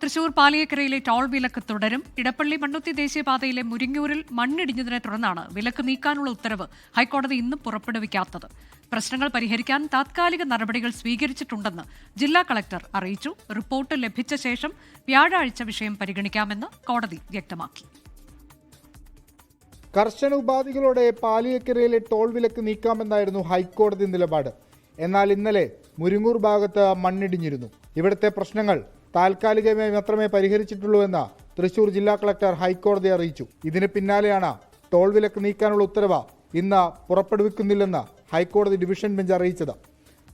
Thrissur പാലിയേക്കരയിലെ toll വിലക്ക് തുടരും. ഇടപ്പള്ളി മണ്ണുത്തി ദേശീയപാതയിലെ മുരിങ്ങൂരിൽ മണ്ണിടിഞ്ഞതിനെ തുടർന്നാണ് വിലക്ക് നീക്കാനുള്ള ഉത്തരവ് ഹൈക്കോടതി ഇന്നും പുറപ്പെടുവിക്കാത്തത്. പ്രശ്നങ്ങൾ പരിഹരിക്കാൻ താത്കാലിക നടപടികൾ സ്വീകരിച്ചിട്ടുണ്ടെന്ന് ജില്ലാ കളക്ടർ അറിയിച്ചു. റിപ്പോർട്ട് ലഭിച്ച ശേഷം വ്യാഴാഴ്ച വിഷയം പരിഗണിക്കാമെന്ന് കോടതി വ്യക്തമാക്കി. കർശന ഉപാധികളോടെ പാലിയേക്കരയിലെ ടോൾ വിലക്ക് നീക്കാമെന്നായിരുന്നു ഹൈക്കോടതി നിലപാട്. എന്നാൽ ഇന്നലെ മുരിങ്ങൂർ ഭാഗത്ത് മണ്ണിടിഞ്ഞിരുന്നു. ഇവിടുത്തെ പ്രശ്നങ്ങൾ താൽക്കാലികമായി മാത്രമേ പരിഹരിച്ചിട്ടുള്ളൂ എന്ന് തൃശൂർ ജില്ലാ കളക്ടർ ഹൈക്കോടതിയെ അറിയിച്ചു. ഇതിന് പിന്നാലെയാണ് ടോൾ വിലക്ക് നീക്കാനുള്ള ഉത്തരവ് ഇന്ന് പുറപ്പെടുവിക്കുന്നില്ലെന്ന് ഹൈക്കോടതി ഡിവിഷൻ ബെഞ്ച് അറിയിച്ചത്.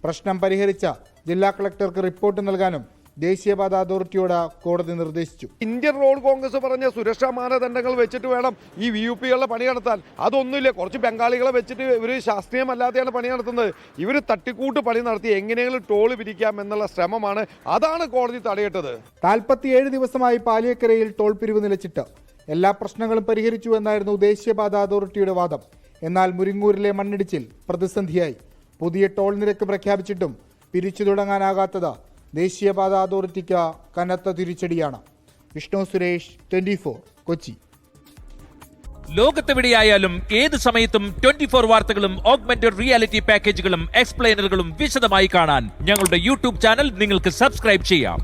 പ്രശ്നം പരിഹരിച്ച ജില്ലാ കളക്ടർക്ക് റിപ്പോർട്ട് നൽകാനും ദേശീയപാത അതോറിറ്റിയോട് കോടതി നിർദ്ദേശിച്ചു. ഇന്ത്യൻ റോഡ് കോൺഗ്രസ് പറഞ്ഞ സുരക്ഷാ മാനദണ്ഡങ്ങൾ വെച്ചിട്ട് വേണം ഈ VUPകളുടെ പണി നടത്താൻ. അതൊന്നുമില്ല. കുറച്ച് ബംഗാളികളെ വെച്ചിട്ട് ഇവർ ശാസ്ത്രീയമല്ലാതെയാണ് പണി നടത്തുന്നത്. ഇവർ തട്ടിക്കൂട്ട് പണി നടത്തി എങ്ങനെയെങ്കിലും ടോൾ പിരിക്കാം എന്നുള്ള ശ്രമമാണ്. അതാണ് കോടതി തടയിട്ടത്. 47 ദിവസമായി പാലിയേക്കരയിൽ ടോൾ പിരിവ് നിലച്ചിട്ട് എല്ലാ പ്രശ്നങ്ങളും പരിഹരിച്ചു എന്നായിരുന്നു ദേശീയപാത അതോറിറ്റിയുടെ വാദം. എന്നാൽ മുരിങ്ങൂരിലെ മണ്ണിടിച്ചിൽ പ്രതിസന്ധിയായി. പുതിയ ടോൾ നിരക്ക് പ്രഖ്യാപിച്ചിട്ടും പിരിച്ചു തുടങ്ങാനാകാത്തത് ദേശീയപാത അതോറിറ്റിക്ക് കനത്ത തിരിച്ചടിയാണ്. വിഷ്ണു സുരേഷ്, 24, കൊച്ചി. ലോകത്തെവിടെയായാലും ഏത് സമയത്തും 24 വാർത്തകളും ഓഗ്മെന്റഡ് റിയാലിറ്റി പാക്കേജുകളും എക്സ്പ്ലെയിനറുകളും വിശദമായി കാണാൻ ഞങ്ങളുടെ യൂട്യൂബ് ചാനൽ നിങ്ങൾക്ക് സബ്സ്ക്രൈബ് ചെയ്യാം.